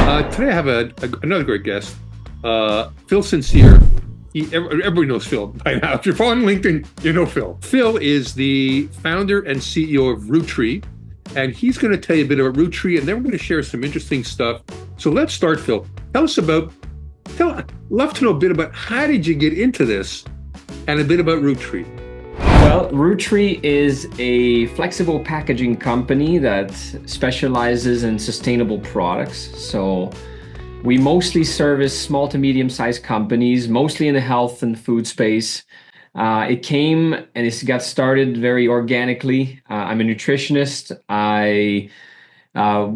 Today I have another great guest, Phil St-Cyr. Everybody knows Phil by now. If you're following LinkedIn, you know Phil. Phil is the founder and CEO of Rootree, and he's going to tell you a bit about Rootree, and then we're going to share some interesting stuff. So let's start, Phil. Love to know a bit about how did you get into this, and a bit about Rootree. Well, Rootree is a flexible packaging company that specializes in sustainable products. So we mostly service small to medium-sized companies, mostly in the health and food space. It came and it got started very organically. I'm a nutritionist. I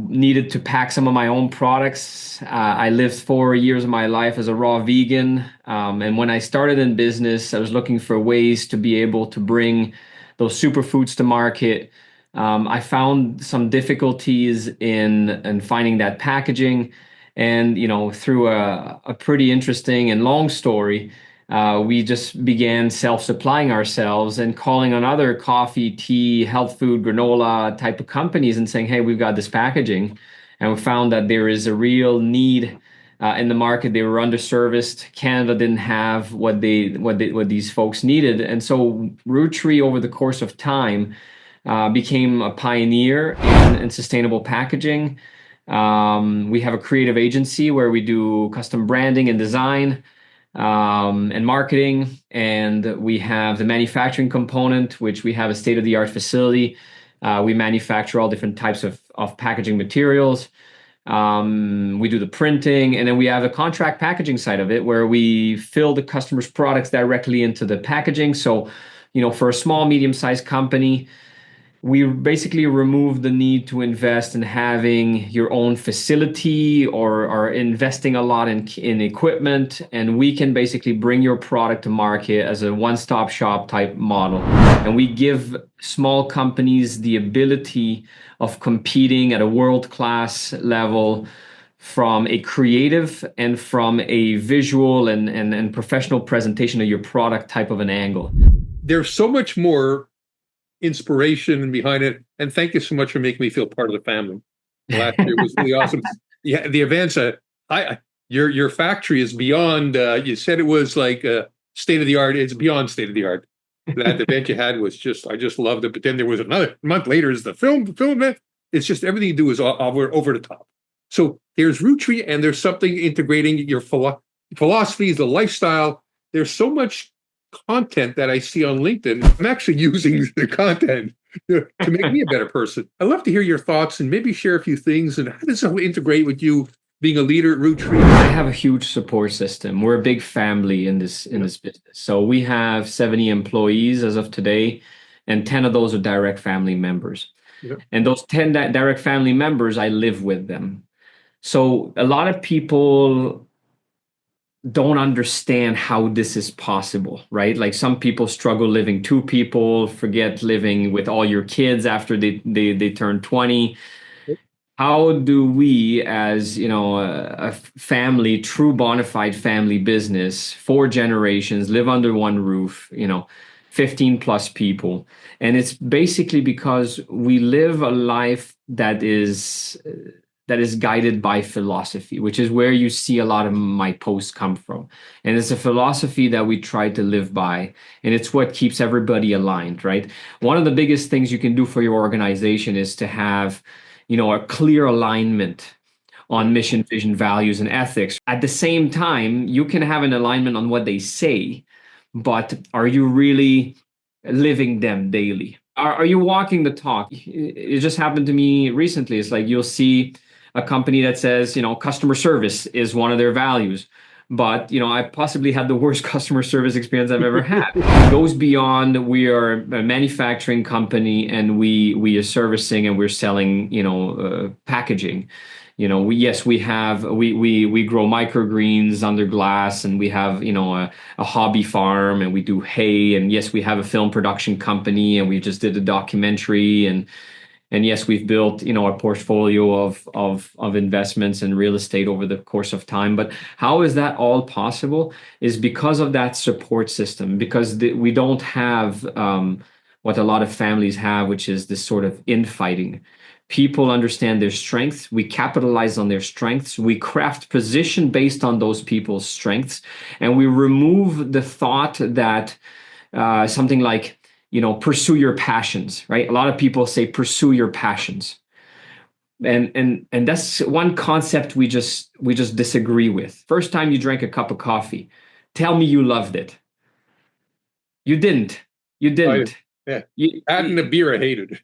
needed to pack some of my own products. I lived 4 years of my life as a raw vegan. And when I started in business, I was looking for ways to be able to bring those superfoods to market. I found some difficulties in finding that packaging. And, through a pretty interesting and long story, we just began self-supplying ourselves and calling on other coffee, tea, health food, granola type of companies and saying, hey, we've got this packaging. And we found that there is a real need in the market. They were underserviced. Canada didn't have what these folks needed. And so Rootree, over the course of time, became a pioneer in sustainable packaging. We have a creative agency where we do custom branding and design and marketing, and we have the manufacturing component, which we have a state-of-the-art facility. We manufacture all different types of packaging materials. We do the printing, and then we have a contract packaging side of it where we fill the customer's products directly into the packaging. So, for a small, medium-sized company, we basically remove the need to invest in having your own facility or investing a lot in equipment. And we can basically bring your product to market as a one-stop shop type model. And we give small companies the ability of competing at a world-class level from a creative and from a visual and professional presentation of your product type of an angle. There's so much more inspiration behind it, and thank you so much for making me feel part of the family. Last year was really awesome. Yeah, the events. Your factory is beyond. You said it was like state of the art. It's beyond state of the art. That event you had was I just loved it. But then there was another month later is the film event. It's just everything you do is over the top. So there's Rootree, and there's something integrating your philosophies, the lifestyle. There's so much content that I see on LinkedIn. I'm actually using the content to make me a better person. I'd love to hear your thoughts and maybe share a few things. And how does that integrate with you being a leader at Rootree? I have a huge support system. We're a big family in this business. So we have 70 employees as of today, and 10 of those are direct family members. Yep. And those 10 direct family members, I live with them. So a lot of people don't understand how this is possible, right? Like some people struggle living two people, forget living with all your kids after they turn 20. How do we, as a family, true bona fide family business, 4 generations, live under one roof, 15 plus people? And it's basically because we live a life that is guided by philosophy, which is where you see a lot of my posts come from. And it's a philosophy that we try to live by, and it's what keeps everybody aligned, right? One of the biggest things you can do for your organization is to have, a clear alignment on mission, vision, values, and ethics. At the same time, you can have an alignment on what they say, but are you really living them daily? Are you walking the talk? It just happened to me recently. It's like you'll see a company that says, customer service is one of their values. But, I possibly had the worst customer service experience I've ever had. It goes beyond, we are a manufacturing company and we are servicing and we're selling, packaging. We grow microgreens under glass, and we have, a hobby farm, and we do hay. And yes, we have a film production company, and we just did a documentary, and yes, we've built, a portfolio of investments in real estate over the course of time. But how is that all possible? Is because of that support system, because we don't have what a lot of families have, which is this sort of infighting. People understand their strengths. We capitalize on their strengths. We craft position based on those people's strengths. And we remove the thought that something like, pursue your passions, right? A lot of people say, pursue your passions. And that's one concept we just disagree with. First time you drank a cup of coffee, tell me you loved it. You didn't. You didn't. Yeah. Adding a beer I hated.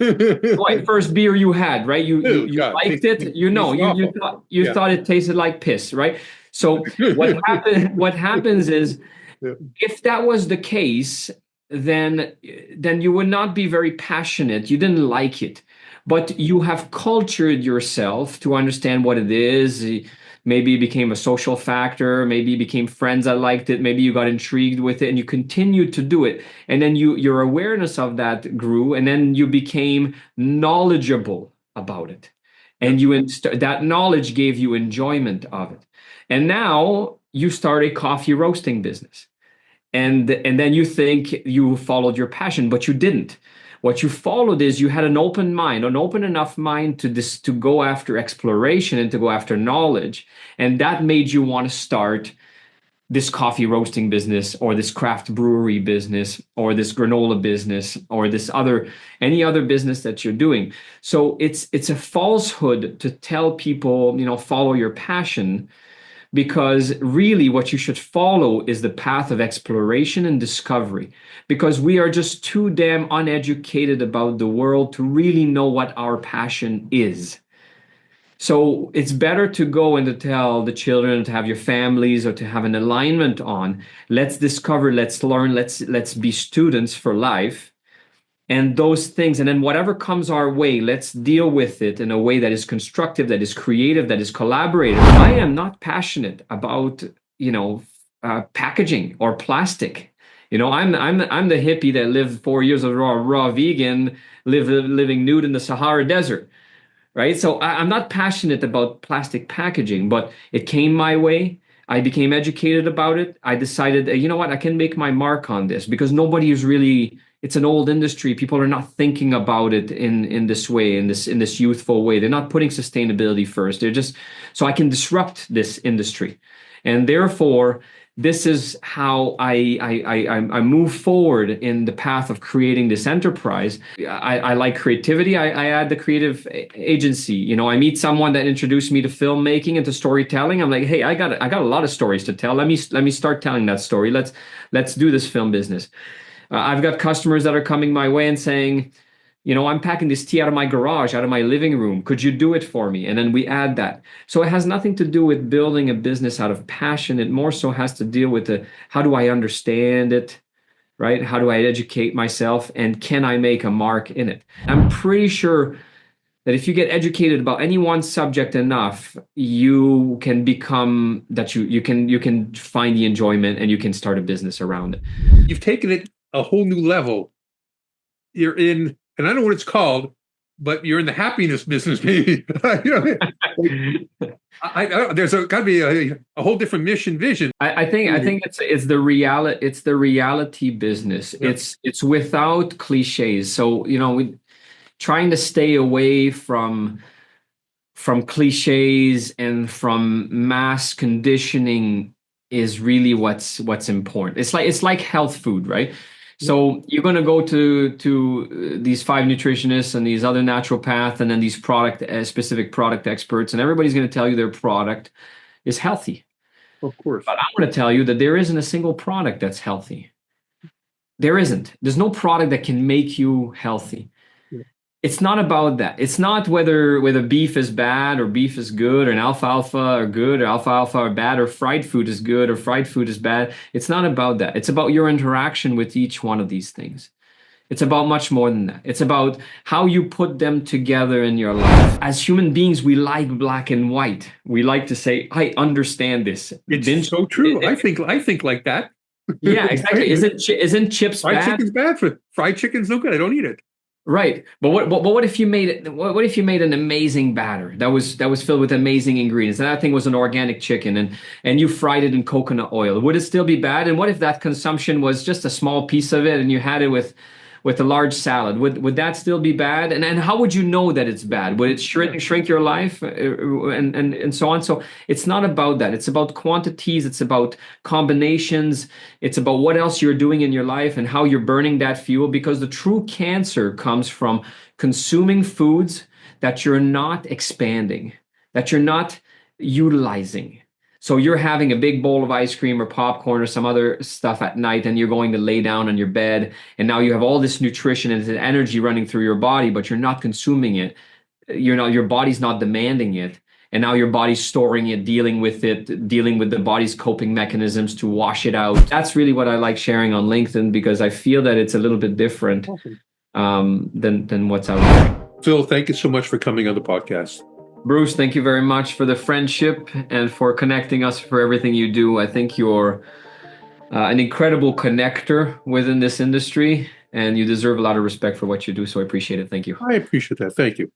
Right, first beer you had, right? You liked it. You thought it tasted like piss, right? So what happens is, if that was the case, then you would not be very passionate. You didn't like it, but you have cultured yourself to understand what it is. Maybe it became a social factor. Maybe you became friends that liked it. Maybe you got intrigued with it and you continued to do it. And then your awareness of that grew, and then you became knowledgeable about it. And that knowledge gave you enjoyment of it. And now you start a coffee roasting business. And then you think you followed your passion, but you didn't. What you followed is you had an open mind, an open enough mind to go after exploration and to go after knowledge. And that made you want to start this coffee roasting business, or this craft brewery business, or this granola business, or any other business that you're doing. So it's a falsehood to tell people, follow your passion, because really what you should follow is the path of exploration and discovery, because we are just too damn uneducated about the world to really know what our passion is. So it's better to go and to tell the children, to have your families, or to have an alignment on, let's discover, let's learn, let's be students for life. And those things, and then whatever comes our way, let's deal with it in a way that is constructive, that is creative, that is collaborative. I am not passionate about, packaging or plastic. I'm the hippie that lived 4 years of raw vegan, living nude in the Sahara Desert, right? So I'm not passionate about plastic packaging, but it came my way. I became educated about it. I decided, you know what, I can make my mark on this, because nobody is really. It's an old industry. People are not thinking about it in this way, in this youthful way. They're not putting sustainability first. So I can disrupt this industry, and therefore this is how I move forward in the path of creating this enterprise. I like creativity. I add the creative agency. I meet someone that introduced me to filmmaking and to storytelling. I'm like, hey, I got a lot of stories to tell. Let me start telling that story. Let's do this film business. I've got customers that are coming my way and saying, I'm packing this tea out of my garage, out of my living room. Could you do it for me? And then we add that. So it has nothing to do with building a business out of passion. It more so has to deal with how do I understand it, right? How do I educate myself? And can I make a mark in it? I'm pretty sure that if you get educated about any one subject enough, you can become that you can find the enjoyment, and you can start a business around it. You've taken it a whole new level. You're in, and I don't know what it's called, but you're in the happiness business, maybe. There's got to be a whole different mission, vision. I think it's the reality. It's the reality business. Yeah. It's without cliches. So we trying to stay away from cliches and from mass conditioning is really what's important. It's like health food, right? So you're going to go to these 5 nutritionists and these other naturopaths, and then these specific product experts, and everybody's going to tell you their product is healthy. Of course. But I'm going to tell you that there isn't a single product that's healthy. There isn't. There's no product that can make you healthy. It's not about that. It's not whether beef is bad or beef is good, or an alfalfa are good or alfalfa are bad, or fried food is good or fried food is bad. It's not about that. It's about your interaction with each one of these things. It's about much more than that. It's about how you put them together in your life. As human beings, we like black and white. We like to say, I understand this. It's so true. I think like that. Yeah, exactly. Isn't chips bad? Fried chicken's bad. Fried chicken's no good. I don't eat it. Right, but what if you made it? What if you made an amazing batter that was filled with amazing ingredients, and that thing was an organic chicken, and you fried it in coconut oil? Would it still be bad? And what if that consumption was just a small piece of it, and you had it with with a large salad. Would that still be bad? And how would you know that it's bad? Would it shrink your life and so on? So it's not about that. It's about quantities. It's about combinations. It's about what else you're doing in your life and how you're burning that fuel. Because the true cancer comes from consuming foods that you're not expanding, that you're not utilizing. So you're having a big bowl of ice cream or popcorn or some other stuff at night, and you're going to lay down on your bed, and now you have all this nutrition and energy running through your body, but you're not consuming it. Your body's not demanding it. And now your body's storing it, dealing with the body's coping mechanisms to wash it out. That's really what I like sharing on LinkedIn, because I feel that it's a little bit different than what's out there. Phil, thank you so much for coming on the podcast. Bruce, thank you very much for the friendship and for connecting us, for everything you do. I think you're an incredible connector within this industry, and you deserve a lot of respect for what you do. So I appreciate it. Thank you. I appreciate that. Thank you.